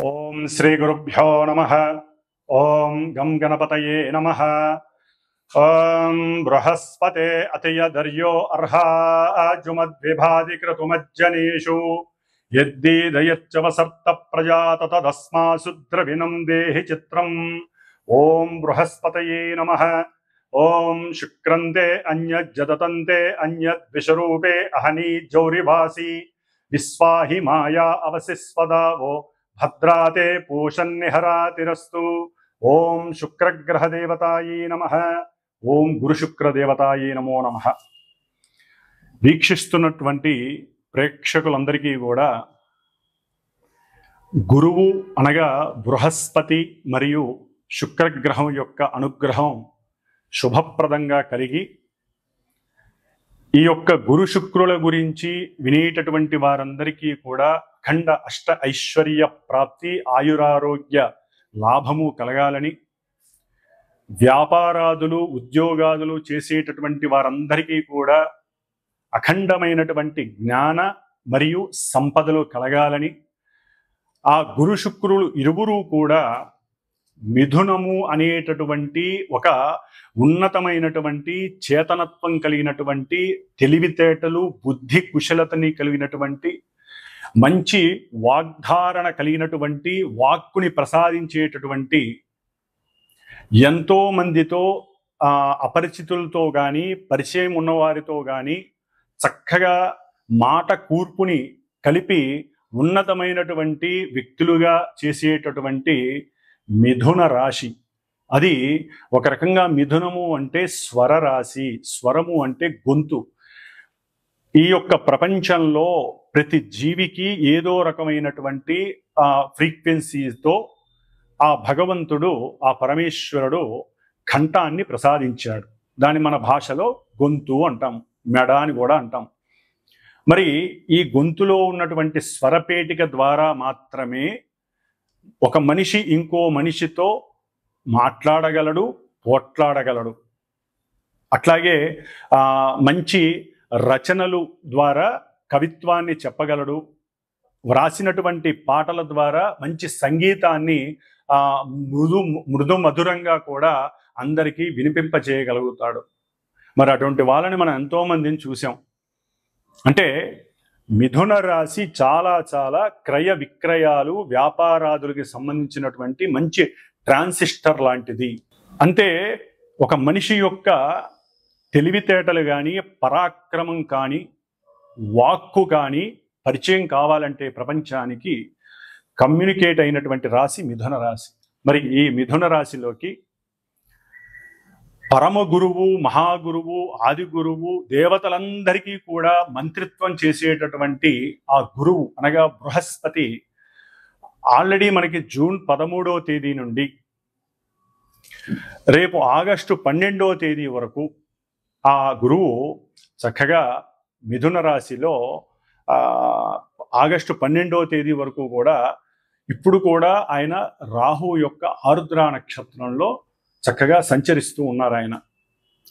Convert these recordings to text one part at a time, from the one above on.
ఓం శ్రీ గురుభ్యో నమః. ఓం గం గణపతయే నమః. ఓం బృహస్పతే అతియదర్యో అర్హాజుమద్విభాది క్రతుమజ్జనేషు యద్దీదయచ్చవసర్త ప్రజాత తదస్మాసు ద్రవిణం దేహి చిత్రం. ఓం బృహస్పతయే నమః. ఓం శుక్రంతే అన్యజ్జదతంతే అన్యద్విషరూపే అహనీ జౌరివాసి విశ్వాహి మాయా అవసిస్వదావో భద్రాతే పూషన్నిహరాతిరస్తు. ఓం శుక్రగ్రహదేవతాయే నమః. ఓం గురుశుక్రదేవతాయే నమో నమః. వీక్షిస్తున్నటువంటి ప్రేక్షకులందరికీ కూడా గురువు అనగా బృహస్పతి మరియు శుక్రగ్రహం యొక్క అనుగ్రహం శుభప్రదంగా కలిగి ఈ యొక్క గురు శుక్రుల గురించి వినేటటువంటి వారందరికీ కూడా అఖండ అష్ట ఐశ్వర్య ప్రాప్తి, ఆయురారోగ్య లాభము కలగాలని, వ్యాపారాదులు ఉద్యోగాదులు చేసేటటువంటి వారందరికీ కూడా అఖండమైనటువంటి జ్ఞాన మరియు సంపదలు కలగాలని, ఆ గురు శుక్రులు ఇరువురు కూడా మిథునము అనేటటువంటి ఒక ఉన్నతమైనటువంటి చేతనత్వం కలిగినటువంటి, తెలివితేటలు బుద్ధి కుశలతని కలిగినటువంటి, మంచి వాగ్ధారణ కలిగినటువంటి, వాక్కుని ప్రసాదించేటటువంటి, ఎంతో మందితో అపరిచితులతో కానీ పరిచయం ఉన్నవారితో కానీ చక్కగా మాట కూర్పుని కలిపి ఉన్నతమైనటువంటి వ్యక్తులుగా చేసేటటువంటి మిథున రాశి. అది ఒక రకంగా మిథునము అంటే స్వర రాశి, స్వరము అంటే గొంతు. ఈ యొక్క ప్రపంచంలో ప్రతి జీవికి ఏదో రకమైనటువంటి ఫ్రీక్వెన్సీతో ఆ భగవంతుడు, ఆ పరమేశ్వరుడు కంఠాన్ని ప్రసాదించాడు. దాన్ని మన భాషలో గొంతు అంటాం, మెడ అని కూడా అంటాం. మరి ఈ గొంతులో ఉన్నటువంటి స్వరపేటిక ద్వారా మాత్రమే ఒక మనిషి ఇంకో మనిషితో మాట్లాడగలడు, పోట్లాడగలడు. అట్లాగే మంచి రచనలు ద్వారా కవిత్వాన్ని చెప్పగలడు. వ్రాసినటువంటి పాటల ద్వారా మంచి సంగీతాన్ని మృదు మధురంగా కూడా అందరికీ వినిపింపజేయగలుగుతాడు. మరి అటువంటి వాళ్ళని మనం ఎంతోమందిని చూసాం. అంటే మిథున రాశి చాలా చాలా క్రయ విక్రయాలు, వ్యాపారాదులకి సంబంధించినటువంటి మంచి ట్రాన్సిస్టర్ లాంటిది. అంటే ఒక మనిషి యొక్క తెలివితేటలు కానీ, పరాక్రమం కానీ, వాక్కు కానీ పరిచయం కావాలంటే ప్రపంచానికి కమ్యూనికేట్ అయినటువంటి రాశి మిథున రాశి. మరి ఈ మిథున రాశిలోకి పరమ గురువు, మహాగురువు, ఆది గురువు, దేవతలందరికీ కూడా మంత్రిత్వం చేసేటటువంటి ఆ గురువు అనగా బృహస్పతి ఆల్రెడీ మనకి జూన్ 13వ తేదీ నుండి రేపు ఆగస్టు 12వ తేదీ వరకు ఆ గురువు చక్కగా మిథున రాశిలో ఆగస్టు 12వ తేదీ వరకు కూడా ఇప్పుడు కూడా ఆయన రాహు యొక్క ఆరుద్ర నక్షత్రంలో చక్కగా సంచరిస్తూ ఉన్నారు. ఆయన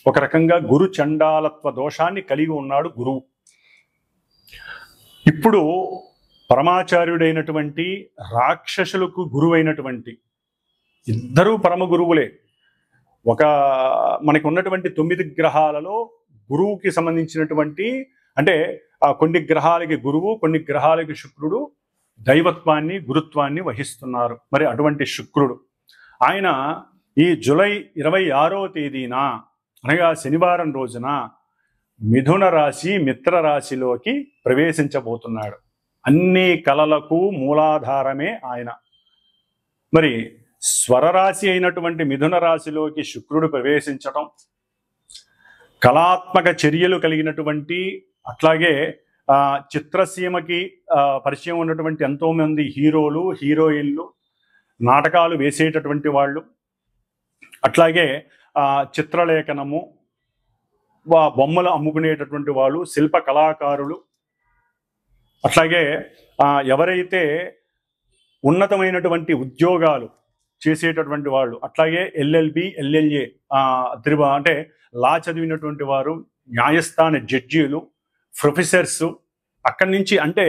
ఒక రకంగా గురు చండాలత్వ దోషాన్ని కలిగి ఉన్నాడు గురువు. ఇప్పుడు పరమాచార్యుడైనటువంటి, రాక్షసులకు గురువైనటువంటి ఇద్దరూ పరమ గురువులే. మనకి ఉన్నటువంటి 9 గ్రహాలలో గురువుకి సంబంధించినటువంటి, అంటే కొన్ని గ్రహాలకి గురువు, కొన్ని గ్రహాలకి శుక్రుడు దైవత్వాన్ని, గురుత్వాన్ని వహిస్తున్నారు. మరి అటువంటి శుక్రుడు ఆయన ఈ జూలై 26వ తేదీన అనగా శనివారం రోజున మిథున రాశి మిత్ర రాశిలోకి ప్రవేశించబోతున్నాడు. అన్ని కళలకు మూలాధారమే ఆయన. మరి స్వరరాశి అయినటువంటి మిథున రాశిలోకి శుక్రుడు ప్రవేశించటం, కళాత్మక చర్యలు కలిగినటువంటి, అట్లాగే చిత్రసీమకి పరిచయం ఉన్నటువంటి ఎంతోమంది హీరోలు, హీరోయిన్లు, నాటకాలు వేసేటటువంటి వాళ్ళు, అట్లాగే చిత్రలేఖనము, బొమ్మలు అమ్ముకునేటటువంటి వాళ్ళు, శిల్ప కళాకారులు, అట్లాగే ఎవరైతే ఉన్నతమైనటువంటి ఉద్యోగాలు చేసేటటువంటి వాళ్ళు, అట్లాగే ఎల్ఎల్బి, ఎల్ఎల్ఏ అంటే లా చదివినటువంటి వారు, న్యాయస్థాన జడ్జీలు, ప్రొఫెసర్స్, అక్కడి నుంచి అంటే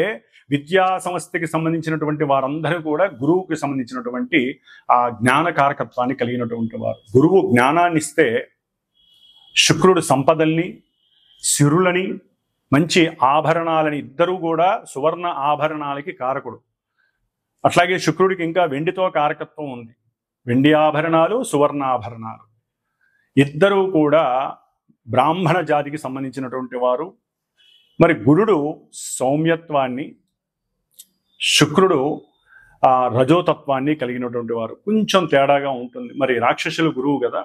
విద్యా సంస్థకి సంబంధించినటువంటి వారందరూ కూడా గురువుకి సంబంధించినటువంటి ఆ జ్ఞాన కారకత్వాన్ని కలిగినటువంటి వారు. గురువు జ్ఞానాన్ని ఇస్తే శుక్రుడు సంపదల్ని, సిరులని, మంచి ఆభరణాలని, ఇద్దరూ కూడా సువర్ణ ఆభరణాలకి కారకుడు. అట్లాగే శుక్రుడికి ఇంకా వెండితో కారకత్వం ఉంది. వెండి ఆభరణాలు, సువర్ణ ఆభరణాలు, ఇద్దరూ కూడా బ్రాహ్మణ జాతికి సంబంధించినటువంటి వారు. మరి గురుడు సౌమ్యత్వాన్ని, శుక్రుడు రజోతత్వాన్ని కలిగినటువంటి వారు. కొంచెం తేడాగా ఉంటుంది. మరి రాక్షసులు గురువు కదా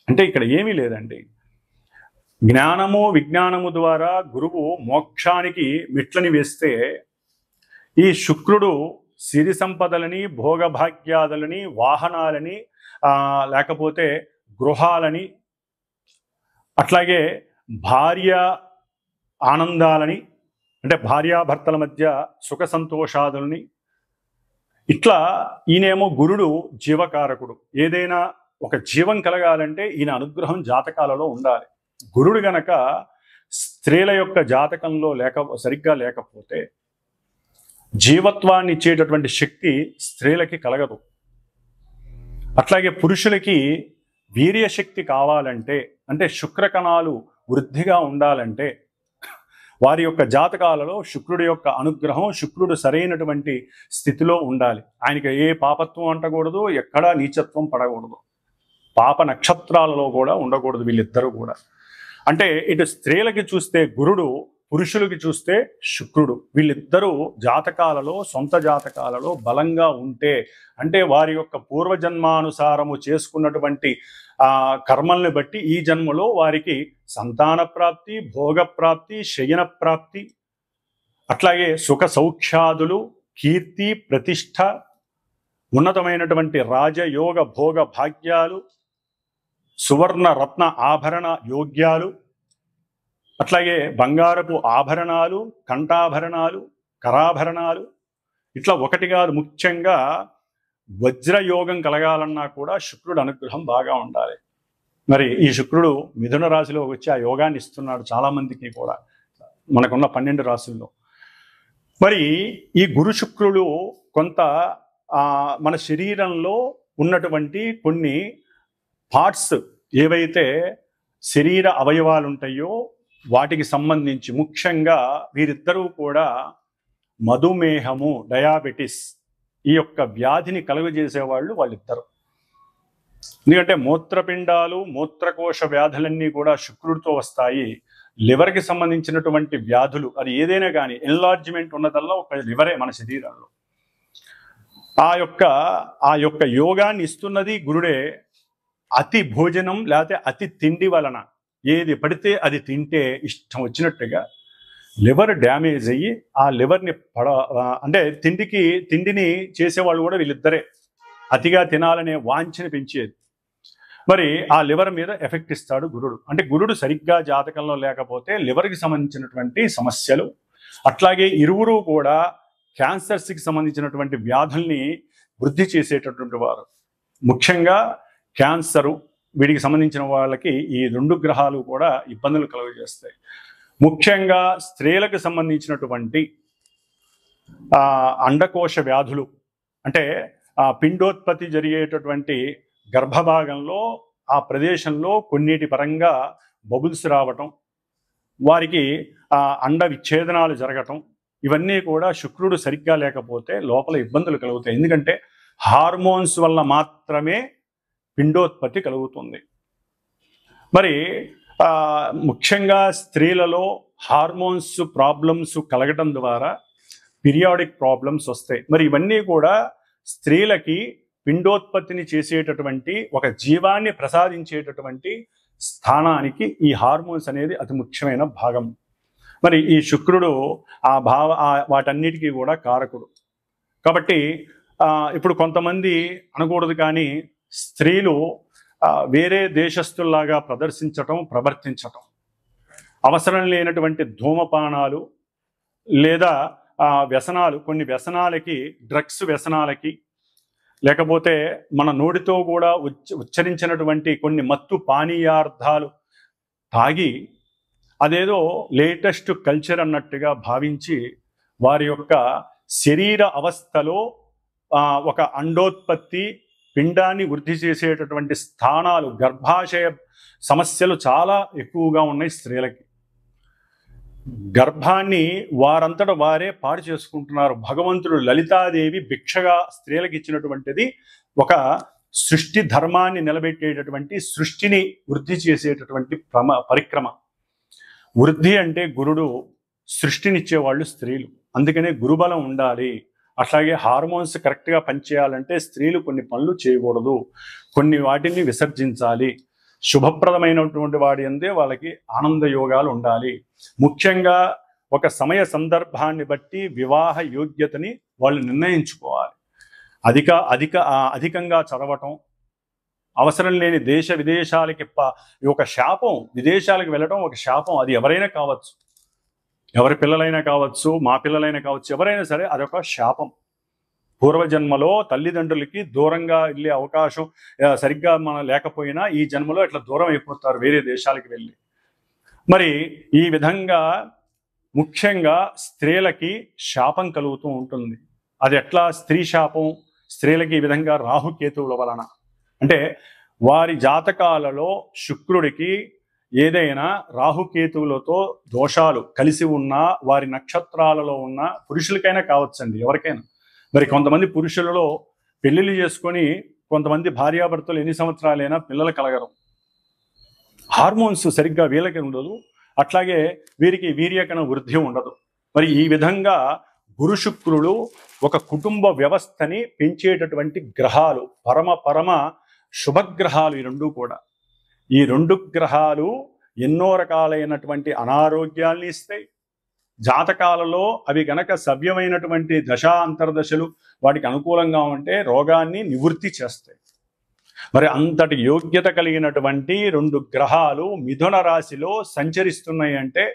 అంటే ఇక్కడ ఏమీ లేదండి. జ్ఞానము విజ్ఞానము ద్వారా గురువు మోక్షానికి మెట్లని వేస్తే, ఈ శుక్రుడు సిరి సంపదలని, భోగభాగ్యాదులని, వాహనాలని, లేకపోతే గృహాలని, అట్లాగే భార్య ఆనందాలని, అంటే భార్యాభర్తల మధ్య సుఖ సంతోషాదులని, ఇట్లా ఈయనేమో గురుడు జీవకారకుడు. ఏదైనా ఒక జీవం కలగాలంటే ఈయన అనుగ్రహం జాతకాలలో ఉండాలి. గురుడు గనక స్త్రీల యొక్క జాతకంలో సరిగ్గా లేకపోతే జీవత్వాన్ని ఇచ్చేటటువంటి శక్తి స్త్రీలకి కలగదు. అట్లాగే పురుషులకి వీర్యశక్తి కావాలంటే, అంటే శుక్రకణాలు వృద్ధిగా ఉండాలంటే వారి యొక్క జాతకాలలో శుక్రుడి యొక్క అనుగ్రహం, శుక్రుడు సరైనటువంటి స్థితిలో ఉండాలి. ఆయనకి ఏ పాపత్వం అంటకూడదు, ఎక్కడా నీచత్వం పడకూడదు, పాప నక్షత్రాలలో కూడా ఉండకూడదు వీళ్ళిద్దరూ కూడా. అంటే ఇటు స్త్రీలకి చూస్తే గురుడు, పురుషులకి చూస్తే శుక్రుడు. వీళ్ళిద్దరూ జాతకాలలో, సొంత జాతకాలలో బలంగా ఉంటే, అంటే వారి యొక్క పూర్వజన్మానుసారము చేసుకున్నటువంటి కర్మల్ని బట్టి ఈ జన్మలో వారికి సంతాన ప్రాప్తి, భోగప్రాప్తి, శయన ప్రాప్తి, అట్లాగే సుఖ సౌఖ్యాదులు, కీర్తి, ప్రతిష్ట, ఉన్నతమైనటువంటి రాజయోగ భోగ భాగ్యాలు, సువర్ణ రత్న ఆభరణ యోగ్యాలు, అట్లాగే బంగారపు ఆభరణాలు, కంఠాభరణాలు, కరాభరణాలు, ఇట్లా ఒకటి కాదు, ముఖ్యంగా వజ్రయోగం కలగాలన్నా కూడా శుక్రుడు అనుగ్రహం బాగా ఉండాలి. మరి ఈ శుక్రుడు మిథున రాశిలో వచ్చి ఆ యోగాన్ని ఇస్తున్నాడు చాలామందికి కూడా, మనకున్న 12 రాశుల్లో. మరి ఈ గురు శుక్రుడు కొంత మన శరీరంలో ఉన్నటువంటి కొన్ని పార్ట్స్ ఏవైతే శరీర అవయవాలు ఉంటాయో వాటికి సంబంధించి, ముఖ్యంగా వీరిద్దరూ కూడా మధుమేహము, డయాబెటిస్, ఈ యొక్క వ్యాధిని కలుగజేసేవాళ్ళు వాళ్ళిద్దరు. ఎందుకంటే మూత్రపిండాలు, మూత్రకోశ వ్యాధులన్నీ కూడా శుక్రుడితో వస్తాయి. లివర్కి సంబంధించినటువంటి వ్యాధులు, అది ఏదైనా కానీ ఎన్లార్జ్మెంట్ ఉన్నదల్లా ఒక లివరే మన శరీరంలో. ఆ యొక్క యోగాన్ని ఇస్తున్నది గురుడే. అతి భోజనం లేకపోతే అతి తిండి వలన ఏది పడితే అది తింటే ఇష్టం వచ్చినట్టుగా లివర్ డ్యామేజ్ అయ్యి ఆ లివర్ని అంటే తిండిని చేసేవాళ్ళు కూడా వీళ్ళిద్దరే. అతిగా తినాలనే వాంఛని పెంచేది. మరి ఆ లివర్ మీద ఎఫెక్ట్ ఇస్తాడు గురుడు. అంటే గురుడు సరిగ్గా జాతకంలో లేకపోతే లివర్కి సంబంధించినటువంటి సమస్యలు, అట్లాగే ఇరువురు కూడా క్యాన్సర్స్కి సంబంధించినటువంటి వ్యాధుల్ని వృద్ధి చేసేటటువంటి వారు. ముఖ్యంగా క్యాన్సరు, వీటికి సంబంధించిన వాళ్ళకి ఈ 2 గ్రహాలు కూడా ఇబ్బందులు కలుగజేస్తాయి. ముఖ్యంగా స్త్రీలకు సంబంధించినటువంటి అండకోశ వ్యాధులు, అంటే పిండోత్పత్తి జరిగేటటువంటి గర్భభాగంలో ఆ ప్రదేశంలో కొన్నిటి పరంగా బబుల్స్ రావటం, వారికి అండ విచ్ఛేదనాలు జరగటం, ఇవన్నీ కూడా శుక్రుడు సరిగ్గా లేకపోతే లోపల ఇబ్బందులు కలుగుతాయి. ఎందుకంటే హార్మోన్స్ వల్ల మాత్రమే పిండోత్పత్తి కలుగుతుంది. మరి ముఖ్యంగా స్త్రీలలో హార్మోన్స్ ప్రాబ్లమ్స్ కలగటం ద్వారా పీరియాడిక్ ప్రాబ్లమ్స్ వస్తాయి. మరి ఇవన్నీ కూడా స్త్రీలకి పిండోత్పత్తిని చేసేటటువంటి, ఒక జీవాన్ని ప్రసాదించేటటువంటి స్థానానికి ఈ హార్మోన్స్ అనేది అతి ముఖ్యమైన భాగం. మరి ఈ శుక్రుడు వాటన్నిటికీ కూడా కారకుడు. కాబట్టి ఇప్పుడు కొంతమంది అనకూడదు కానీ స్త్రీలు వేరే దేశస్తుల్లాగా ప్రవర్తించటం, అవసరం లేనటువంటి ధూమపానాలు లేదా వ్యసనాలు, కొన్ని వ్యసనాలకి, డ్రగ్స్ వ్యసనాలకి, లేకపోతే మన నోటితో కూడా ఉచ్చరించినటువంటి కొన్ని మత్తు పానీయార్థాలు తాగి అదేదో లేటెస్ట్ కల్చర్ అన్నట్టుగా భావించి వారి యొక్క శరీర అవస్థలో ఒక అండోత్పత్తి పిండాన్ని వృద్ధి చేసేటటువంటి స్థానాలు, గర్భాశయ సమస్యలు చాలా ఎక్కువగా ఉన్నాయి స్త్రీలకి. గర్భాన్ని వారంతట వారే పాడు చేసుకుంటున్నారు. భగవంతుడు లలితాదేవి భిక్షగా స్త్రీలకు ఇచ్చినటువంటిది ఒక సృష్టి ధర్మాన్ని నిలబెట్టేటటువంటి, సృష్టిని వృద్ధి చేసేటటువంటి పరిక్రమ. వృద్ధి అంటే గురుడు, సృష్టినిచ్చేవాళ్ళు స్త్రీలు. అందుకనే గురుబలం ఉండాలి. అట్లాగే హార్మోన్స్ కరెక్ట్గా పనిచేయాలంటే స్త్రీలు కొన్ని పనులు చేయకూడదు, కొన్ని వాటిని విసర్జించాలి. శుభప్రదమైనటువంటి వాడి అందే వాళ్ళకి ఆనంద యోగాలు ఉండాలి. ముఖ్యంగా ఒక సమయ సందర్భాన్ని బట్టి వివాహ యోగ్యతని వాళ్ళు నిర్ణయించుకోవాలి. అధికంగా చదవటం, అవసరం లేని దేశ విదేశాలకి ఒక శాపం. విదేశాలకు వెళ్ళటం ఒక శాపం. అది ఎవరైనా కావచ్చు, ఎవరి పిల్లలైనా కావచ్చు, మా పిల్లలైనా కావచ్చు, ఎవరైనా సరే అదొక శాపం. పూర్వజన్మలో తల్లిదండ్రులకి దూరంగా వెళ్ళే అవకాశం సరిగ్గా మనం లేకపోయినా ఈ జన్మలో ఇట్లా దూరం అయిపోతారు వేరే దేశాలకు వెళ్ళి. మరి ఈ విధంగా ముఖ్యంగా స్త్రీలకి శాపం కలుగుతూ ఉంటుంది. అది ఎట్లా స్త్రీ శాపం? స్త్రీలకి ఈ విధంగా రాహుకేతువుల వలన. అంటే వారి జాతకాలలో శుక్రుడికి ఏదైనా రాహుకేతువులతో దోషాలు కలిసి ఉన్నా, వారి నక్షత్రాలలో ఉన్న పురుషులకైనా కావచ్చండి, ఎవరికైనా. మరి కొంతమంది పురుషులలో పెళ్లిళ్ళు చేసుకొని కొంతమంది భార్యాభర్తలు ఎన్ని సంవత్సరాలైనా పిల్లలు కలగరు. హార్మోన్స్ సరిగ్గా వీళ్ళకి ఉండదు, అట్లాగే వీరికి వీర్యకణ వృద్ధి ఉండదు. మరి ఈ విధంగా గురు శుక్రుడు ఒక కుటుంబ వ్యవస్థని పెంచేటటువంటి గ్రహాలు, పరమ శుభగ్రహాలు ఈ రెండు కూడా. ఈ రెండు గ్రహాలు ఎన్నో రకాలైనటువంటి అనారోగ్యాల్ని ఇస్తాయి. జాతకాలలో అవి గనక సవ్యమైనటువంటి దశా అంతర్దశలు వాటికి అనుకూలంగా ఉంటే రోగాన్ని నివృత్తి చేస్తాయి. మరి అంతటి యోగ్యత కలిగినటువంటి రెండు గ్రహాలు మిథున రాశిలో సంచరిస్తున్నాయి అంటే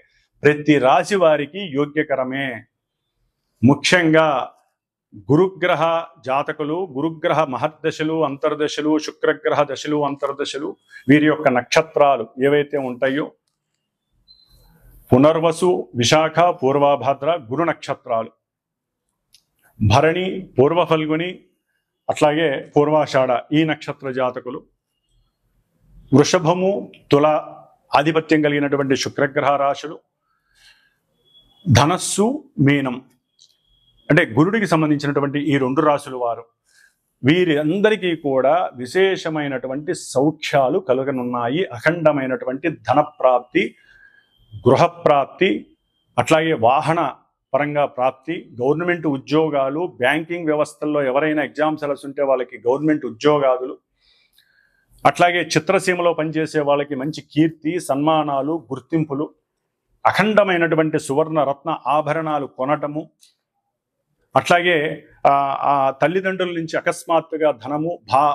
ప్రతి రాశి వారికి యోగ్యకరమే. ముఖ్యంగా గురుగ్రహ జాతకులు, గురుగ్రహ మహర్దశలు, అంతర్దశలు, శుక్రగ్రహ దశలు, అంతర్దశలు, వీరి యొక్క నక్షత్రాలు ఏవైతే ఉంటాయో పునర్వసు, విశాఖ, పూర్వభాద్ర గురు నక్షత్రాలు, భరణి, పూర్వ ఫల్గుని, అట్లాగే పూర్వాషాఢ ఈ నక్షత్ర జాతకులు, వృషభము, తుల ఆధిపత్యం కలిగినటువంటి శుక్రగ్రహ రాశులు, ధనస్సు, మీనం అంటే గురుడికి సంబంధించినటువంటి ఈ రెండు రాశులు వారు, వీరి అందరికీ కూడా విశేషమైనటువంటి సౌఖ్యాలు కలుగనున్నాయి. అఖండమైనటువంటి ధనప్రాప్తి, గృహప్రాప్తి, అట్లాగే వాహన పరంగా ప్రాప్తి, గవర్నమెంట్ ఉద్యోగాలు, బ్యాంకింగ్ వ్యవస్థల్లో ఎవరైనా ఎగ్జామ్స్ ఉంటే వాళ్ళకి గవర్నమెంట్ ఉద్యోగాలు, అట్లాగే చిత్రసీమలో పనిచేసే వాళ్ళకి మంచి కీర్తి, సన్మానాలు, గుర్తింపులు, అఖండమైనటువంటి సువర్ణ రత్న ఆభరణాలు కొనటము, అట్లాగే ఆ తల్లిదండ్రుల నుంచి అకస్మాత్తుగా ధనము,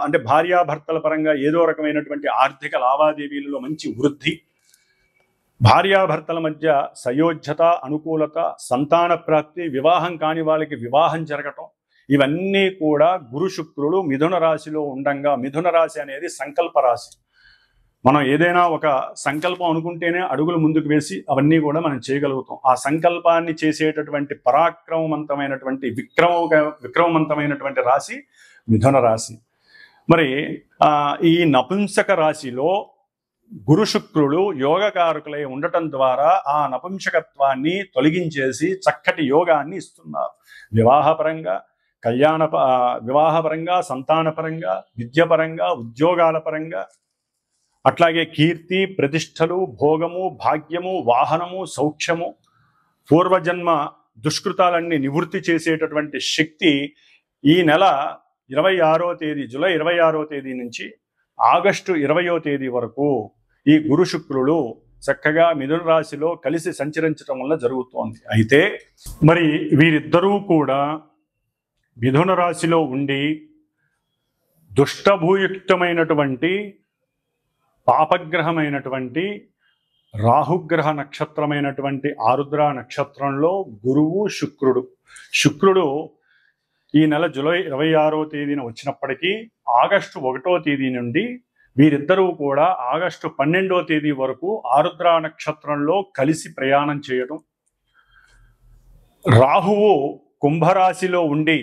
అంటే భార్యాభర్తల పరంగా ఏదో రకమైనటువంటి ఆర్థిక లావాదేవీలలో మంచి వృద్ధి, భార్యాభర్తల మధ్య సయోధ్యత, అనుకూలత, సంతాన ప్రాప్తి, వివాహం కాని వాళ్ళకి వివాహం జరగటం, ఇవన్నీ కూడా గురు శుక్రుడు మిథున రాశిలో ఉండంగా. మిథున రాశి అనేది సంకల్ప రాశి. మనం ఏదైనా ఒక సంకల్పం అనుకుంటేనే అడుగులు ముందుకు వేసి అవన్నీ కూడా మనం చేయగలుగుతాం. ఆ సంకల్పాన్ని చేసేటటువంటి పరాక్రమవంతమైనటువంటి విక్రమవంతమైనటువంటి రాశి మిథున రాశి. మరి ఈ నపుంసక రాశిలో గురు శుక్రుడు యోగకారకులై ఉండటం ద్వారా ఆ నపుంసకత్వాన్ని తొలగించేసి చక్కటి యోగాన్ని ఇస్తున్నారు. వివాహపరంగా, వివాహపరంగా, సంతానపరంగా, విద్యపరంగా, ఉద్యోగాల పరంగా, అట్లాగే కీర్తి, ప్రతిష్టలు, భోగము, భాగ్యము, వాహనము, సౌఖ్యము, పూర్వజన్మ దుష్కృతాలన్నీ నివృత్తి చేసేటటువంటి శక్తి ఈ నెల 26వ తేదీ, జూలై 26వ తేదీ నుంచి ఆగస్టు 20వ తేదీ వరకు ఈ గురు శుక్రులు చక్కగా మిథున రాశిలో కలిసి సంచరించడం వల్ల జరుగుతోంది. అయితే మరి వీరిద్దరూ కూడా మిథున రాశిలో ఉండి దుష్టభూయుక్తమైనటువంటి పాపగ్రహమైనటువంటి రాహుగ్రహ నక్షత్రమైనటువంటి ఆరుద్ర నక్షత్రంలో గురువు శుక్రుడు ఈ నెల జూలై 26వ తేదీన వచ్చినప్పటికీ ఆగస్టు 1వ తేదీ నుండి వీరిద్దరూ కూడా ఆగస్టు 12వ తేదీ వరకు ఆరుద్ర నక్షత్రంలో కలిసి ప్రయాణం చేయడం, రాహువు కుంభరాశిలో ఉండి,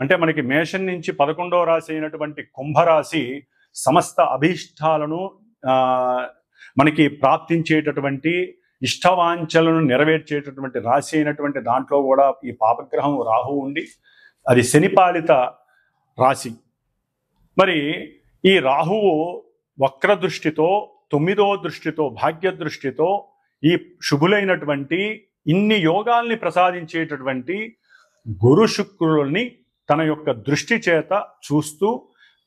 అంటే మనకి మేషం నుంచి 11వ రాశి అయినటువంటి కుంభరాశి సమస్త అభీష్టాలను మనకి ప్రాప్తించేటటువంటి ఇష్టవాంఛలను నెరవేర్చేటటువంటి రాశి అయినటువంటి దాంట్లో కూడా ఈ పాపగ్రహం రాహువు ఉండి, అది శనిపాలిత రాశి. మరి ఈ రాహువు వక్ర దృష్టితో, 9వ దృష్టితో, భాగ్య దృష్టితో ఈ శుభులైనటువంటి ఇన్ని యోగాల్ని ప్రసాదించేటటువంటి గురు శుక్రుల్ని తన యొక్క దృష్టి చేత చూస్తూ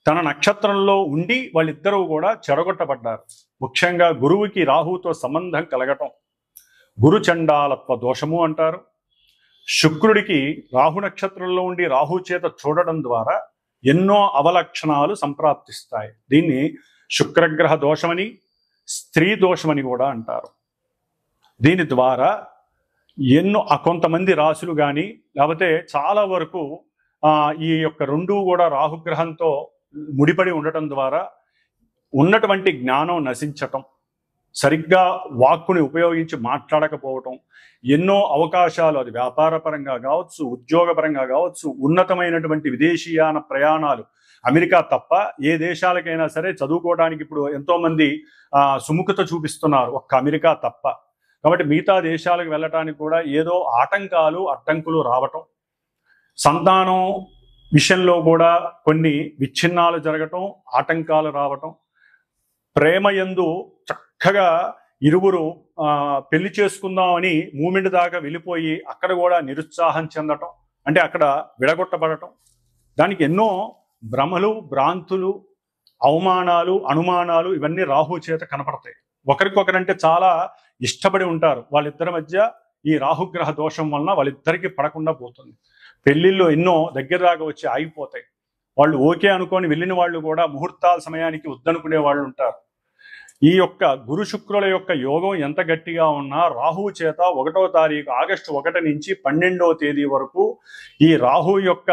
తన నక్షత్రంలో ఉండి వాళ్ళిద్దరూ కూడా చెడగొట్టబడ్డారు. ముఖ్యంగా గురువుకి రాహువుతో సంబంధం కలగటం గురు చండాలత్వ దోషము అంటారు. శుక్రుడికి రాహు నక్షత్రంలో ఉండి రాహు చేత చూడడం ద్వారా ఎన్నో అవలక్షణాలు సంప్రాప్తిస్తాయి. దీన్ని శుక్రగ్రహ దోషమని, స్త్రీ దోషమని కూడా అంటారు. దీని ద్వారా ఎన్నో కొంతమంది రాశులు కానీ లేకపోతే చాలా వరకు ఈ యొక్క రెండూ కూడా రాహుగ్రహంతో ముడిపడి ఉండటం ద్వారా ఉన్నటువంటి జ్ఞానం నశించటం, సరిగ్గా వాక్కుని ఉపయోగించి మాట్లాడకపోవటం, ఎన్నో అవకాశాలు, అది వ్యాపారపరంగా కావచ్చు, ఉద్యోగపరంగా కావచ్చు, ఉన్నతమైనటువంటి విదేశీయాన ప్రయాణాలు, అమెరికా తప్ప ఏ దేశాలకైనా సరే చదువుకోవడానికి ఇప్పుడు ఎంతోమంది సుముఖత చూపిస్తున్నారు, ఒక్క అమెరికా తప్ప. కాబట్టి మిగతా దేశాలకు వెళ్ళటానికి కూడా ఏదో ఆటంకాలు, అడ్డంకులు రావటం, సంతానం విషయంలో కూడా కొన్ని విచ్ఛిన్నాలు జరగటం, ఆటంకాలు రావటం, ప్రేమయందు చక్కగా ఇరువురు పెళ్లి చేసుకుందామని మూమెంట్ దాకా వెళ్ళిపోయి అక్కడ కూడా నిరుత్సాహం చెందటం, అంటే అక్కడ విడగొట్టబడటం, దానికి ఎన్నో భ్రమలు, భ్రాంతులు, అవమానాలు, అనుమానాలు ఇవన్నీ రాహు చేత కనపడతాయి. ఒకరికొకరంటే చాలా ఇష్టపడి ఉంటారు, వాళ్ళిద్దరి మధ్య ఈ రాహుగ్రహ దోషం వలన వాళ్ళిద్దరికీ పడకుండా పోతుంది. పెళ్లిళ్ళు ఎన్నో దగ్గర దాకా వచ్చి ఆగిపోతాయి. వాళ్ళు ఓకే అనుకొని వెళ్ళిన వాళ్ళు కూడా ముహూర్తాల సమయానికి వద్దనుకునే వాళ్ళు ఉంటారు. ఈ యొక్క గురు శుక్రుల యొక్క యోగం ఎంత గట్టిగా ఉన్నా రాహువు చేత 1వ తారీఖు ఆగస్టు 1 నుంచి 12వ తేదీ వరకు ఈ రాహు యొక్క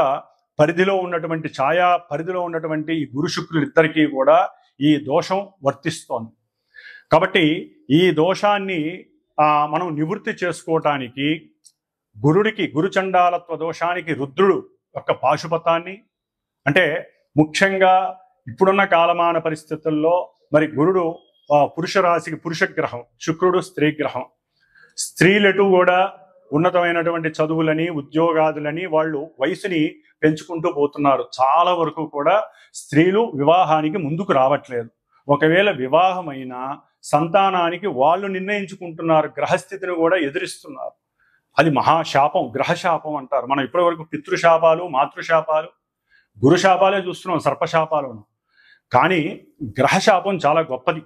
పరిధిలో ఉన్నటువంటి ఛాయా పరిధిలో ఉన్నటువంటి ఈ గురు శుక్రులు ఇద్దరికీ కూడా ఈ దోషం వర్తిస్తోంది. కాబట్టి ఈ దోషాన్ని మనం నివృత్తి చేసుకోవటానికి గురుడికి, గురుచండాలత్వ దోషానికి రుద్రుడు యొక్క పాశుపతాన్ని, అంటే ముఖ్యంగా ఇప్పుడున్న కాలమాన పరిస్థితుల్లో మరి గురుడు పురుష రాశికి పురుష గ్రహం, శుక్రుడు స్త్రీ గ్రహం. స్త్రీలటు కూడా ఉన్నతమైనటువంటి చదువులని, ఉద్యోగాదులని వాళ్ళు వయసుని పెంచుకుంటూ పోతున్నారు. చాలా వరకు కూడా స్త్రీలు వివాహానికి ముందుకు రావట్లేదు. ఒకవేళ వివాహమైనా సంతానానికి వాళ్ళు నిర్ణయించుకుంటున్నారు, గ్రహస్థితిని కూడా ఎదిరిస్తున్నారు. అది మహాశాపం, గ్రహశాపం అంటారు. మనం ఇప్పటి వరకు పితృశాపాలు, మాతృశాపాలు, గురుశాపాలే చూస్తున్నాం, సర్పశాపాలను. కానీ గ్రహశాపం చాలా గొప్పది.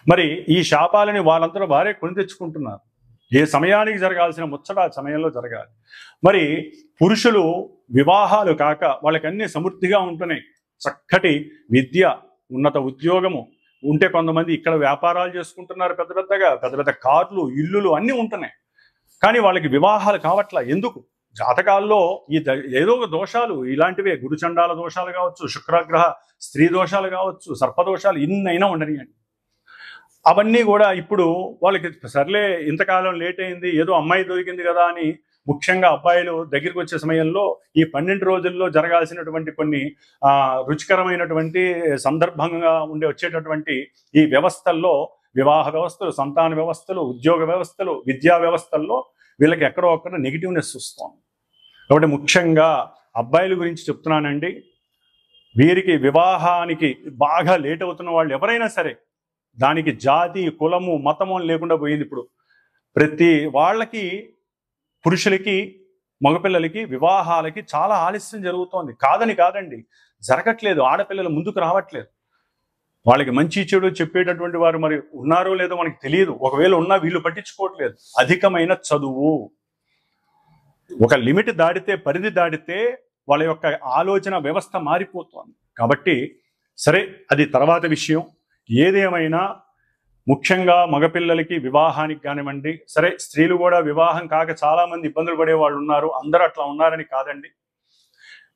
మరి ఈ శాపాలని వాళ్ళంతా వారే కొని తెచ్చుకుంటున్నారు. ఏ సమయానికి జరగాల్సిన ముచ్చట ఆ సమయంలో జరగాలి. మరి పురుషులు వివాహాలు కాక వాళ్ళకన్నీ సమృద్ధిగా ఉంటున్నాయి. చక్కటి విద్య, ఉన్నత ఉద్యోగము ఉంటే, కొంతమంది ఇక్కడ వ్యాపారాలు చేసుకుంటున్నారు, పెద్ద పెద్ద కార్లు, ఇల్లులు అన్నీ ఉంటున్నాయి. కానీ వాళ్ళకి వివాహాలు కావట్లా. ఎందుకు? జాతకాల్లో ఈ ఏదో ఒక దోషాలు ఇలాంటివే, గురుచండాల దోషాలు కావచ్చు, శుక్రగ్రహ స్త్రీ దోషాలు కావచ్చు, సర్పదోషాలు ఇన్నైనా ఉండనియండి. అవన్నీ కూడా ఇప్పుడు వాళ్ళకి సర్లే ఇంతకాలం లేట్ అయింది, ఏదో అమ్మాయి దొరికింది కదా అని, ముఖ్యంగా అబ్బాయిలు దగ్గరికి వచ్చే సమయంలో ఈ 12 రోజుల్లో జరగాల్సినటువంటి కొన్ని రుచికరమైనటువంటి సందర్భంగా వచ్చేటటువంటి ఈ వ్యవస్థల్లో, వివాహ వ్యవస్థలు, సంతాన వ్యవస్థలు, ఉద్యోగ వ్యవస్థలు, విద్యా వ్యవస్థల్లో వీళ్ళకి ఎక్కడో ఒక్కడ నెగిటివ్నెస్ వస్తుంది. కాబట్టి ముఖ్యంగా అబ్బాయిల గురించి చెప్తున్నానండి. వీరికి వివాహానికి బాగా లేట్ అవుతున్న వాళ్ళు ఎవరైనా సరే, దానికి జాతి, కులము, మతము లేకుండా పోయింది. ఇప్పుడు ప్రతి వాళ్ళకి, పురుషులకి, మగపిల్లలకి వివాహాలకి చాలా ఆలస్యం జరుగుతోంది. కాదండి, జరగట్లేదు. ఆడపిల్లలు ముందుకు రావట్లేదు. వాళ్ళకి మంచి చెడు చెప్పేటటువంటి వారు మరి ఉన్నారో లేదో మనకి తెలియదు. ఒకవేళ ఉన్నా వీళ్ళు పట్టించుకోవట్లేదు. అధికమైన చదువు, ఒక లిమిట్ దాటితే, పరిధి దాటితే వాళ్ళ యొక్క ఆలోచన వ్యవస్థ మారిపోతుంది. కాబట్టి సరే, అది తర్వాత విషయం. ఏదేమైనా ముఖ్యంగా మగపిల్లలకి వివాహానికి కానివ్వండి, సరే స్త్రీలు కూడా వివాహం కాక చాలా మంది ఇబ్బందులు పడే వాళ్ళు ఉన్నారు. అందరూ అట్లా ఉన్నారని కాదండి.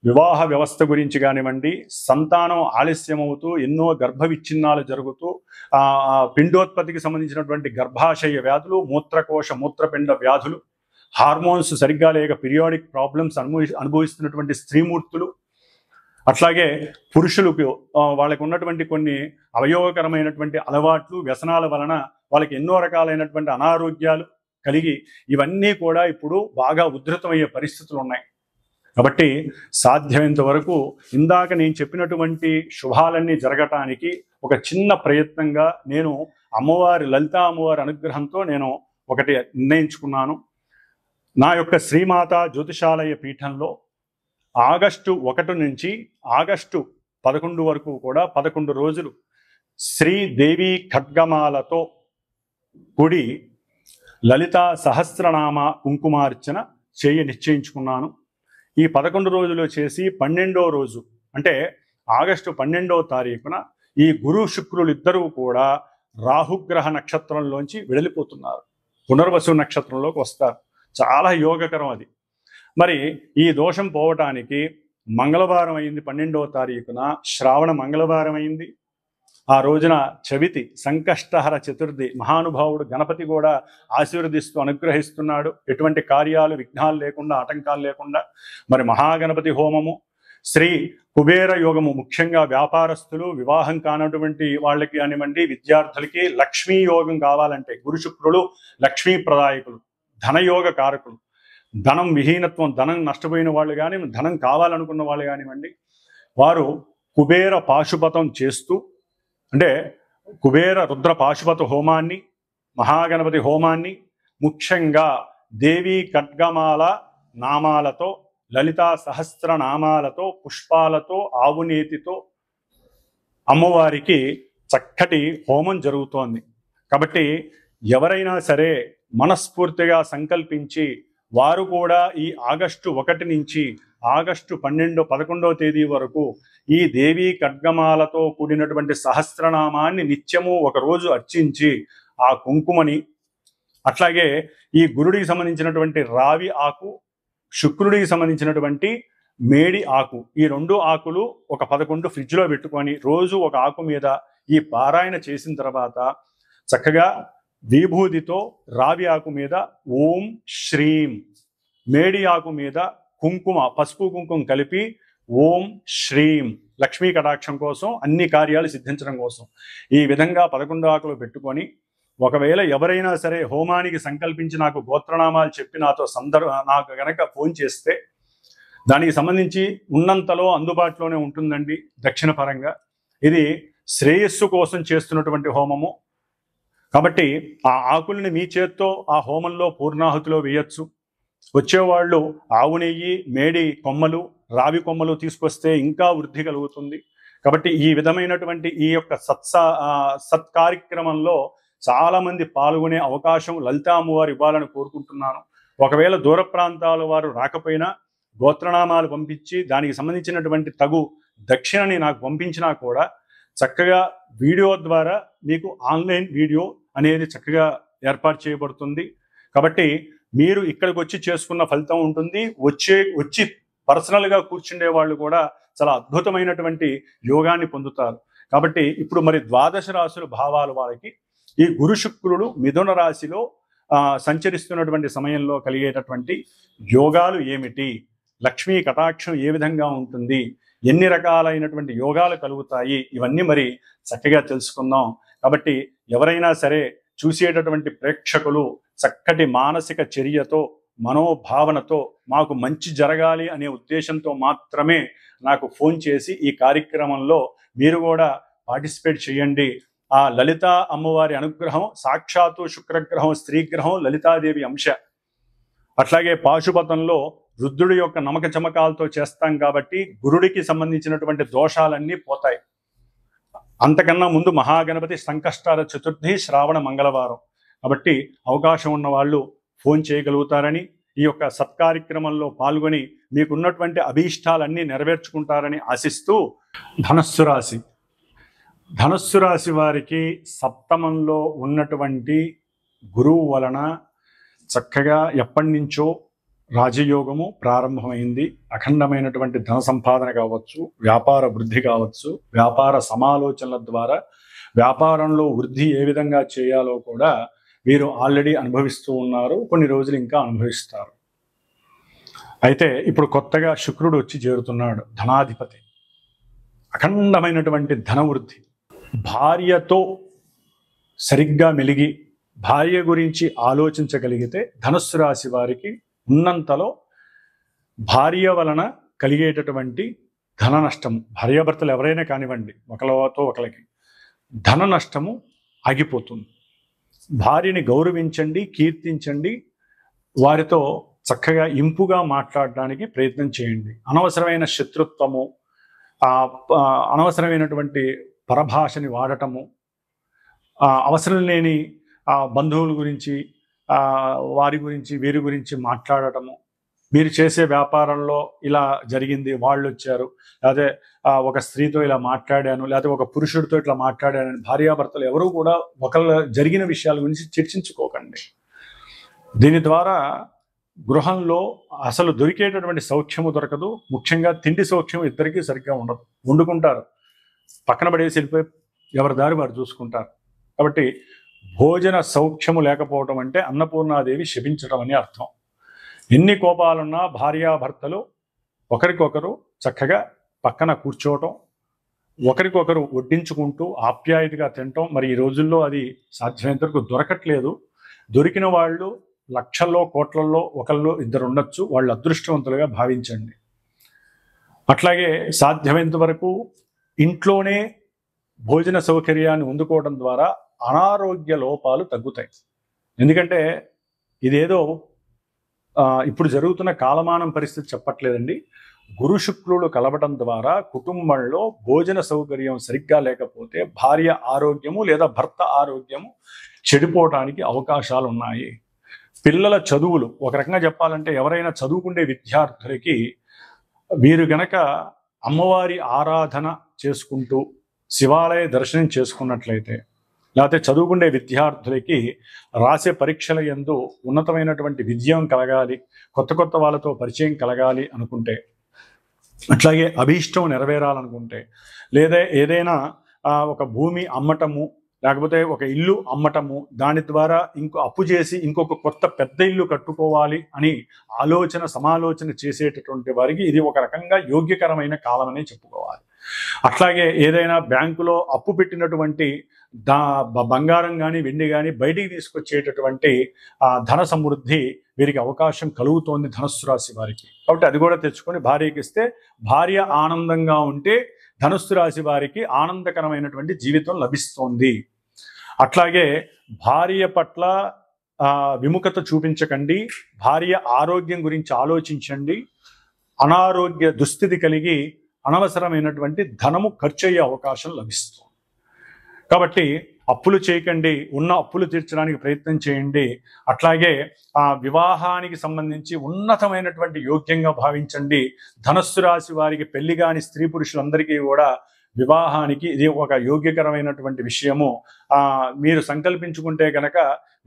వివాహ వ్యవస్థ గురించి కానివ్వండి, సంతానం ఆలస్యం అవుతూ ఎన్నో గర్భ విచ్ఛిన్నాలు జరుగుతూ పిండోత్పత్తికి సంబంధించినటువంటి గర్భాశయ వ్యాధులు, మూత్రకోశ మూత్రపిండ వ్యాధులు, హార్మోన్స్ సరిగ్గా లేక పీరియాడిక్ ప్రాబ్లమ్స్ అనుభవిస్తున్నటువంటి స్త్రీమూర్తులు, అట్లాగే పురుషులకు వాళ్ళకు ఉన్నటువంటి కొన్ని అవయోగకరమైనటువంటి అలవాట్లు, వ్యసనాల వలన వాళ్ళకి ఎన్నో రకాలైనటువంటి అనారోగ్యాలు కలిగి ఇవన్నీ కూడా ఇప్పుడు బాగా ఉధృతమయ్యే పరిస్థితులు ఉన్నాయి. కాబట్టి సాధ్యమైనంత వరకు ఇందాక నేను చెప్పినటువంటి శుభాలన్నీ జరగటానికి ఒక చిన్న ప్రయత్నంగా నేను లలితా అమ్మవారి అనుగ్రహంతో నేను ఒకటి నిర్ణయించుకున్నాను. నా యొక్క శ్రీమాత జ్యోతిషాలయ పీఠంలో ఆగస్టు 1 నుంచి ఆగస్టు 11 వరకు కూడా 11 రోజులు శ్రీదేవి ఖడ్గమాలతో కూడి లలితా సహస్రనామ కుంకుమార్చన నిశ్చయించుకున్నాను. ఈ 11 రోజులు చేసి 12వ రోజు అంటే ఆగస్టు 12వ తారీఖున ఈ గురు శుక్రులు ఇద్దరూ కూడా రాహుగ్రహ నక్షత్రంలోంచి వెళ్ళిపోతున్నారు, పునర్వసు నక్షత్రంలోకి వస్తారు. చాలా యోగకరం అది. మరి ఈ దోషం పోవటానికి మంగళవారం అయింది, 12వ తారీఖున శ్రావణ మంగళవారం అయింది. ఆ రోజున చవితి సంకష్టహర చతుర్థి, మహానుభావుడు గణపతి కూడా ఆశీర్వదిస్తూ అనుగ్రహిస్తున్నాడు, ఎటువంటి కార్యాలు విఘ్నాలు లేకుండా ఆటంకాలు లేకుండా. మరి మహాగణపతి హోమము, శ్రీ కుబేర యోగము, ముఖ్యంగా వ్యాపారస్తులు, వివాహం కానటువంటి వాళ్ళకి కానివ్వండి, విద్యార్థులకి లక్ష్మీ యోగం కావాలంటే గురు శుక్రులు లక్ష్మీ ప్రదాయకులు, ధనయోగ కారకులు. ధనం విహీనత్వం, ధనం నష్టపోయిన వాళ్ళు కానీ, ధనం కావాలనుకున్న వాళ్ళు కానివ్వండి, వారు కుబేర పాశుపతం చేస్తూ, అంటే కుబేర రుద్ర పాశుపత హోమాన్ని, మహాగణపతి హోమాన్ని ముఖ్యంగా దేవీ ఖడ్గమాల నామాలతో, లలితా సహస్ర నామాలతో, పుష్పాలతో, ఆవునేతితో అమ్మవారికి చక్కటి హోమం జరుగుతోంది. కాబట్టి ఎవరైనా సరే మనస్ఫూర్తిగా సంకల్పించి వారు కూడా ఈ ఆగస్టు 1 నుంచి ఆగస్టు 11వ తేదీ వరకు ఈ దేవీ ఖడ్గమాలతో కూడినటువంటి సహస్రనామాన్ని నిత్యము ఒకరోజు అర్చించి ఆ కుంకుమని, అట్లాగే ఈ గురుడికి సంబంధించినటువంటి రావి ఆకు, శుక్రుడికి సంబంధించినటువంటి మేడి ఆకు, ఈ 2 ఆకులు ఒక 11 ఫ్రిడ్జ్లో పెట్టుకొని రోజు ఒక ఆకు మీద ఈ పారాయణ చేసిన తర్వాత చక్కగా విభూతితో రావి ఆకు మీద ఓం శ్రీం, మేడి ఆకు మీద కుంకుమ, పసుపు కుంకుమ కలిపి ఓం శ్రీం, లక్ష్మీ కటాక్షం కోసం, అన్ని కార్యాలు సిద్ధించడం కోసం ఈ విధంగా 11 ఆకులు పెట్టుకొని, ఒకవేళ ఎవరైనా సరే హోమానికి సంకల్పించి నాకు గోత్రనామాలు చెప్పి నాకు గనక ఫోన్ చేస్తే దానికి సంబంధించి ఉన్నంతలో అందుబాటులోనే ఉంటుందండి. దక్షిణ పరంగా ఇది శ్రేయస్సు కోసం చేస్తున్నటువంటి హోమము కాబట్టి ఆ ఆకుల్ని మీ చేత్తో ఆ హోమంలో పూర్ణాహుతిలో వేయచ్చు. వచ్చేవాళ్ళు ఆవు నెయ్యి, మేడి కొమ్మలు, రావి కొమ్మలు తీసుకొస్తే ఇంకా వృద్ధి కలుగుతుంది. కాబట్టి ఈ విధమైనటువంటి ఈ యొక్క సత్కార్యక్రమంలో చాలామంది పాల్గొనే అవకాశం లలితా అమ్మవారు ఇవ్వాలని కోరుకుంటున్నాను. ఒకవేళ దూర ప్రాంతాల వారు రాకపోయినా గోత్రనామాలు పంపించి దానికి సంబంధించినటువంటి తగు దక్షిణని నాకు పంపించినా కూడా చక్కగా వీడియో ద్వారా మీకు ఆన్లైన్ వీడియో అనేది చక్కగా ఏర్పాటు చేయబడుతుంది. కాబట్టి మీరు ఇక్కడికి వచ్చి చేసుకున్న ఫలితం ఉంటుంది. వచ్చి పర్సనల్గా కూర్చుండే వాళ్ళు కూడా చాలా అద్భుతమైనటువంటి యోగాన్ని పొందుతారు. కాబట్టి ఇప్పుడు మరి 12 రాశుల భావాలు వారికి ఈ గురు శుక్రుడు మిథున రాశిలో సంచరిస్తున్నటువంటి సమయంలో కలిగేటటువంటి యోగాలు ఏమిటి, లక్ష్మీ కటాక్షం ఏ విధంగా ఉంటుంది, ఎన్ని రకాలైనటువంటి యోగాలు కలుగుతాయి, ఇవన్నీ మరి చక్కగా తెలుసుకుందాం. కాబట్టి ఎవరైనా సరే చూసేటటువంటి ప్రేక్షకులు చక్కటి మానసిక చర్యతో, మనోభావనతో మాకు మంచి జరగాలి అనే ఉద్దేశంతో మాత్రమే నాకు ఫోన్ చేసి ఈ కార్యక్రమంలో మీరు కూడా పార్టిసిపేట్ చేయండి. ఆ లలితా అమ్మవారి అనుగ్రహం, సాక్షాత్తు శుక్రగ్రహం, స్త్రీగ్రహం, లలితాదేవి అంశ. అట్లాగే పాశుపతంలో రుద్రుడి యొక్క నమక చమకాలతో చేస్తాం కాబట్టి గురుడికి సంబంధించినటువంటి దోషాలన్నీ పోతాయి. అంతకన్నా ముందు మహాగణపతి సంకష్టాల చతుర్థి, శ్రావణ మంగళవారం. కాబట్టి అవకాశం ఉన్న వాళ్ళు ఫోన్ చేయగలుగుతారని, ఈ యొక్క సత్కార్యక్రమంలో పాల్గొని మీకున్నటువంటి అభీష్టాలన్నీ నెరవేర్చుకుంటారని ఆశిస్తూ, ధనస్సు రాశి వారికి సప్తమంలో ఉన్నటువంటి గురువు వలన చక్కగా ఎప్పటి నుంచో రాజయోగము ప్రారంభమైంది. అఖండమైనటువంటి ధన సంపాదన కావచ్చు, వ్యాపార వృద్ధి కావచ్చు, వ్యాపార సమాలోచనల ద్వారా వ్యాపారంలో వృద్ధి ఏ విధంగా చేయాలో కూడా వీరు ఆల్రెడీ అనుభవిస్తూ ఉన్నారు, కొన్ని రోజులు ఇంకా అనుభవిస్తారు. అయితే ఇప్పుడు కొత్తగా శుక్రుడు వచ్చి చేరుతున్నాడు, ధనాధిపతి. అఖండమైనటువంటి ధనవృద్ధి. భార్యతో సరిగ్గా మెలిగి భార్య గురించి ఆలోచించగలిగితే ధనుస్సు రాశి వారికి ఉన్నంతలో భార్య వలన కలిగేటటువంటి ధన నష్టము, భార్యాభర్తలు ఎవరైనా కానివ్వండి, ఒకరితో ఒకరికి ధన నష్టము ఆగిపోతుంది. భార్యని గౌరవించండి, కీర్తించండి, వారితో చక్కగా ఇంపుగా మాట్లాడడానికి ప్రయత్నం చేయండి. అనవసరమైన శత్రుత్వము, అనవసరమైనటువంటి పరభాషని వాడటము, అవసరం లేని బంధువుల గురించి, వారి గురించి వీరి గురించి మాట్లాడటము, మీరు చేసే వ్యాపారంలో ఇలా జరిగింది, వాళ్ళు వచ్చారు, లేకపోతే ఒక స్త్రీతో ఇలా మాట్లాడాను, లేకపోతే ఒక పురుషుడితో ఇట్లా మాట్లాడాను, భార్యాభర్తలు ఎవరూ కూడా ఒకళ్ళ జరిగిన విషయాల గురించి చర్చించుకోకండి. దీని ద్వారా గృహంలో అసలు దొరికేటటువంటి సౌఖ్యము దొరకదు. ముఖ్యంగా తిండి సౌఖ్యం ఇద్దరికీ సరిగ్గా ఉండదు. వండుకుంటారు, పక్కన పడేసి వెళ్ళిపోయి ఎవరి దారి వారు చూసుకుంటారు. కాబట్టి భోజన సౌఖ్యము లేకపోవటం అంటే అన్నపూర్ణాదేవి శపించడం అని అర్థం. ఎన్ని కోపాలున్నా భార్యాభర్తలు ఒకరికొకరు చక్కగా పక్కన కూర్చోవటం, ఒకరికొకరు వడ్డించుకుంటూ ఆప్యాయతగా తినటం. మరి ఈ రోజుల్లో అది సాధ్యమైనంత వరకు దొరకట్లేదు. దొరికిన వాళ్ళు లక్షల్లో కోట్లల్లో ఒకళ్ళు ఇద్దరు ఉండొచ్చు, వాళ్ళు అదృష్టవంతులుగా భావించండి. అట్లాగే సాధ్యమైనంత వరకు ఇంట్లోనే భోజన సౌకర్యాన్ని అందుకోవడం ద్వారా అనారోగ్య లోపాలు తగ్గుతాయి. ఎందుకంటే ఇదేదో ఇప్పుడు జరుగుతున్న కాలమానం పరిస్థితి చెప్పట్లేదండి. గురు శుక్రులు కలవటం ద్వారా కుటుంబంలో భోజన సౌకర్యం సరిగ్గా లేకపోతే భార్య ఆరోగ్యము లేదా భర్త ఆరోగ్యము చెడిపోవటానికి అవకాశాలు ఉన్నాయి. పిల్లల చదువులు, ఒక రకంగా చెప్పాలంటే ఎవరైనా చదువుకునే విద్యార్థులకి వీరు గనక అమ్మవారి ఆరాధన చేసుకుంటూ శివాలయ దర్శనం చేసుకున్నట్లయితే, లేకపోతే చదువుకునే విద్యార్థులకి రాసే పరీక్షల యందు ఉన్నతమైనటువంటి విజయం కలగాలి, కొత్త కొత్త వాళ్ళతో పరిచయం కలగాలి అనుకుంటే, అట్లాగే అభీష్టం నెరవేరాలనుకుంటే, లేదా ఏదైనా ఒక భూమి అమ్మటము, లేకపోతే ఒక ఇల్లు అమ్మటము, దాని ద్వారా అప్పు చేసి ఇంకొక కొత్త పెద్ద ఇల్లు కట్టుకోవాలి అని సమాలోచన చేసేటటువంటి వారికి ఇది ఒక రకంగా యోగ్యకరమైన కాలమనే చెప్పుకోవాలి. అట్లాగే ఏదైనా బ్యాంకులో అప్పు పెట్టినటువంటి బంగారం కానీ వెండి కానీ బయటికి తీసుకొచ్చేటటువంటి ధన సమృద్ధి వీరికి అవకాశం కలుగుతోంది ధనుస్సు రాశి వారికి. కాబట్టి అది కూడా తెచ్చుకొని భార్యకి ఇస్తే, భార్య ఆనందంగా ఉంటే ధనుస్సు రాశి వారికి ఆనందకరమైనటువంటి జీవితం లభిస్తోంది. అట్లాగే భార్య పట్ల విముఖత చూపించకండి, భార్య ఆరోగ్యం గురించి ఆలోచించండి. అనారోగ్య దుస్థితి కలిగి అనవసరమైనటువంటి ధనము ఖర్చు అయ్యే అవకాశం లభిస్తుంది. కాబట్టి అప్పులు చేయకండి, ఉన్న అప్పులు తీర్చడానికి ప్రయత్నం చేయండి. అట్లాగే వివాహానికి సంబంధించి ఉన్నతమైనటువంటి యోగ్యంగా భావించండి. ధనుస్సు రాశి వారికి పెళ్లి కాని స్త్రీ పురుషులందరికీ కూడా వివాహానికి ఇది ఒక యోగ్యకరమైనటువంటి విషయము. మీరు సంకల్పించుకుంటే కనుక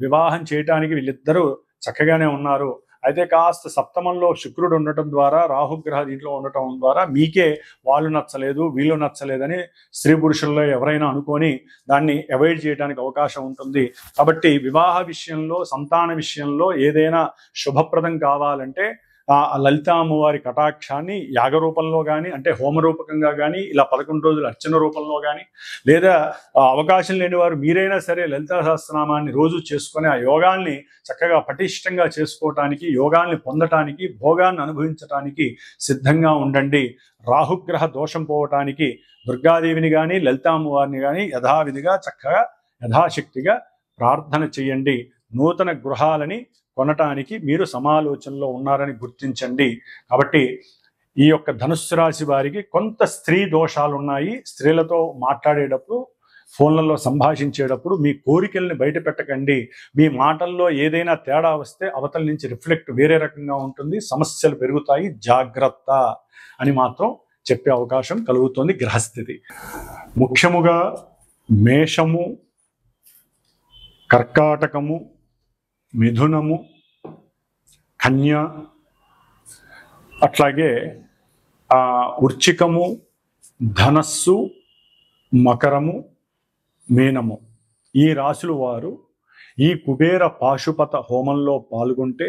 వివాహం చేయటానికి వీళ్ళిద్దరూ చక్కగానే ఉన్నారు. అయితే కాస్త సప్తమంలో శుక్రుడు ఉండటం ద్వారా, రాహుగ్రహ దీంట్లో ఉండటం ద్వారా మీకే వాళ్ళు నచ్చలేదు, వీళ్ళు నచ్చలేదని స్త్రీ పురుషుల్లో ఎవరైనా అనుకొని దాన్ని అవాయిడ్ చేయడానికి అవకాశం ఉంటుంది. కాబట్టి వివాహ విషయంలో, సంతాన విషయంలో ఏదైనా శుభప్రదం కావాలంటే లలితా అమ్మవారి కటాక్షాన్ని యాగ రూపంలో కానీ, అంటే హోమరూపకంగా కానీ, ఇలా 11 రోజులు అర్చన రూపంలో కానీ, లేదా అవకాశం లేని వారు మీరైనా సరే లలితా సహస్రనామాన్ని రోజు చేసుకొని ఆ యోగాల్ని చక్కగా పటిష్టంగా చేసుకోవటానికి, యోగాల్ని పొందటానికి, భోగాన్ని అనుభవించటానికి సిద్ధంగా ఉండండి. రాహుగ్రహ దోషం పోవటానికి దుర్గాదేవిని కానీ లలితా అమ్మవారిని కానీ యథావిధిగా చక్కగా యథాశక్తిగా ప్రార్థన చేయండి. నూతన గృహాలని కొనటానికి మీరు సమాలోచనలో ఉన్నారని గుర్తించండి. కాబట్టి ఈ యొక్క ధనుస్సు రాశి వారికి కొంత స్త్రీ దోషాలు ఉన్నాయి. స్త్రీలతో మాట్లాడేటప్పుడు, ఫోన్లలో సంభాషించేటప్పుడు మీ కోరికల్ని బయట పెట్టకండి. మీ మాటల్లో ఏదైనా తేడా వస్తే అవతల నుంచి రిఫ్లెక్ట్ వేరే రకంగా ఉంటుంది, సమస్యలు పెరుగుతాయి, జాగ్రత్త అని మాత్రం చెప్పే అవకాశం కలుగుతుంది గ్రహస్థితి. ముఖ్యముగా మేషము, కర్కాటకము, మిథునము, కన్య, అట్లాగే వృశ్చికము, ధనస్సు, మకరము, మీనము, ఈ రాశుల వారు ఈ కుబేర పాశుపత హోమంలో పాల్గొంటే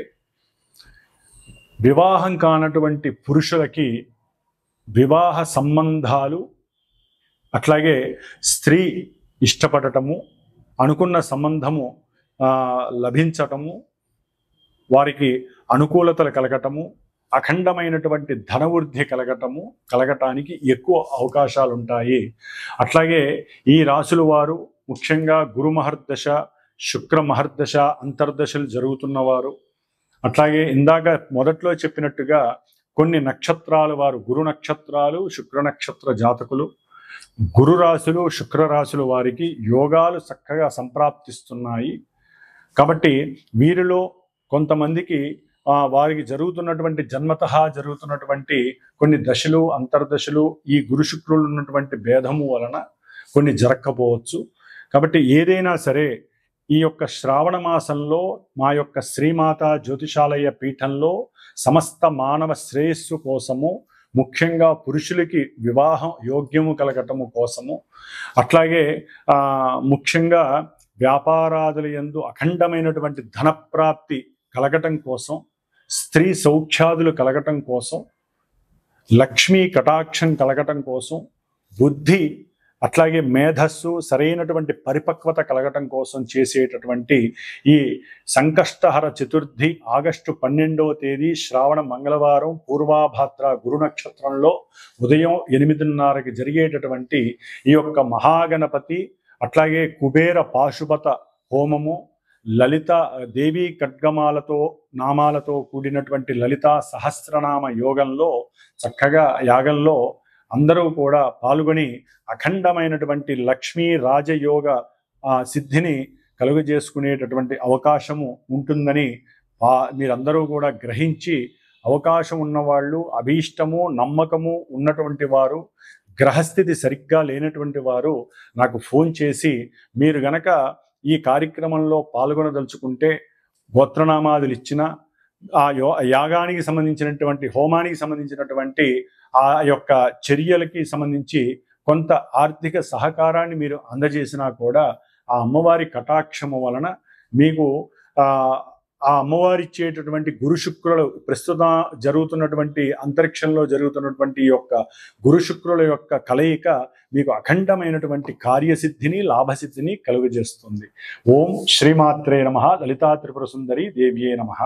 వివాహం కానటువంటి పురుషులకి వివాహ సంబంధాలు, అట్లాగే స్త్రీ ఇష్టపడటము, అనుకున్న సంబంధము లభించటము, వారికి అనుకూలతలు కలగటము, అఖండమైనటువంటి ధనవృద్ధి కలగటానికి ఎక్కువ అవకాశాలు ఉంటాయి. అట్లాగే ఈ రాశుల వారు ముఖ్యంగా గురు మహర్దశ, శుక్ర మహర్దశ అంతర్దశలు జరుగుతున్నవారు, అట్లాగే ఇందాక మొదట్లో చెప్పినట్టుగా కొన్ని నక్షత్రాల వారు, గురు నక్షత్రాలు, శుక్ర నక్షత్ర జాతకులు, గురు రాశులు, శుక్ర రాశుల వారికి యోగాలు చక్కగా సంప్రాప్తిస్తున్నాయి. కాబట్టి వీరిలో కొంతమందికి వారికి జరుగుతున్నటువంటి జన్మతః జరుగుతున్నటువంటి కొన్ని దశలు, అంతర్దశలు, ఈ గురు శుక్రులు ఉన్నటువంటి భేదము వలన కొన్ని జరగకపోవచ్చు. కాబట్టి ఏదైనా సరే ఈ యొక్క శ్రావణ మాసంలో మా యొక్క శ్రీమాత జ్యోతిషాలయ పీఠంలో సమస్త మానవ శ్రేయస్సు కోసము, ముఖ్యంగా పురుషులకి వివాహం యోగ్యము కలగటము కోసము, అట్లాగే ముఖ్యంగా వ్యాపారాదుల యందు అఖండమైనటువంటి ధనప్రాప్తి కలగటం కోసం, స్త్రీ సౌఖ్యాదులు కలగటం కోసం, లక్ష్మీ కటాక్షం కలగటం కోసం, బుద్ధి అట్లాగే మేధస్సు సరైనటువంటి పరిపక్వత కలగటం కోసం చేసేటటువంటి ఈ సంకష్టహర చతుర్థి ఆగస్టు 12వ తేదీ శ్రావణ మంగళవారం పూర్వాభాద్ర గురు నక్షత్రంలో ఉదయం 8:30కి జరిగేటటువంటి ఈ యొక్క మహాగణపతి అట్లాగే కుబేర పాశుపత హోమము, లలిత దేవీ ఖడ్గమాలతో నామాలతో కూడినటువంటి లలితా సహస్రనామ యోగంలో చక్కగా యాగంలో అందరూ కూడా పాల్గొని అఖండమైనటువంటి లక్ష్మీ రాజయోగ సిద్ధిని కలుగజేసుకునేటటువంటి అవకాశము ఉంటుందని మీరందరూ కూడా గ్రహించి, అవకాశం ఉన్నవాళ్ళు, అభీష్టము నమ్మకము ఉన్నటువంటి వారు, గ్రహస్థితి సరిగ్గా లేనటువంటి వారు నాకు ఫోన్ చేసి మీరు గనక ఈ కార్యక్రమంలో పాల్గొనదలుచుకుంటే గోత్రనామాదులు ఇచ్చిన ఆ యాగానికి సంబంధించినటువంటి హోమానికి సంబంధించినటువంటి ఆ యొక్క చర్యలకి సంబంధించి కొంత ఆర్థిక సహకారాన్ని మీరు అందజేసినా కూడా ఆ అమ్మవారి కటాక్షము వలన మీకు ఆ అమ్మవారి ఇచ్చేటటువంటి గురు శుక్రులు ప్రస్తుతం జరుగుతున్నటువంటి అంతరిక్షంలో జరుగుతున్నటువంటి యొక్క గురు శుక్రుల యొక్క కలయిక మీకు అఖండమైనటువంటి కార్యసిద్ధిని లాభసిద్ధిని కలుగజేస్తుంది. ఓం శ్రీమాత్రే నమః. లలితా త్రిపుర సుందరి దేవ్యే నమః.